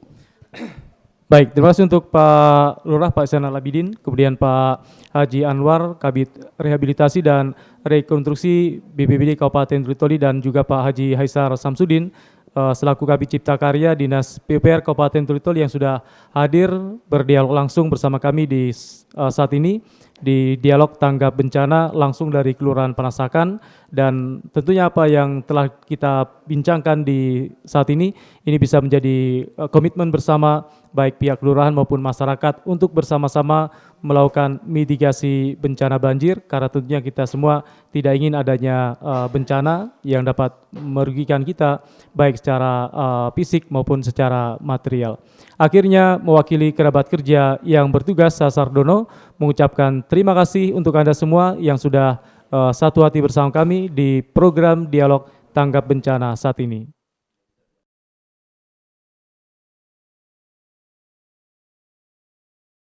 Baik, terima kasih untuk Pak Lurah, Pak Zainal Abidin, kemudian Pak Haji Anwar, Kabid Rehabilitasi dan Rekonstruksi BPBD Kabupaten Toli dan juga Pak Haji Haisar Samsudin, selaku Kabid Cipta Karya Dinas PUPR Kabupaten Toli yang sudah hadir berdialog langsung bersama kami di saat ini di dialog tanggap bencana langsung dari Kelurahan Panasakan, dan tentunya apa yang telah kita bincangkan di saat ini bisa menjadi komitmen bersama baik pihak kelurahan maupun masyarakat untuk bersama-sama melakukan mitigasi bencana banjir, karena tentunya kita semua tidak ingin adanya bencana yang dapat merugikan kita baik secara fisik maupun secara material. Akhirnya mewakili kerabat kerja yang bertugas, saya Sardono mengucapkan terima kasih untuk Anda semua yang sudah satu hati bersama kami di program Dialog Tanggap Bencana saat ini.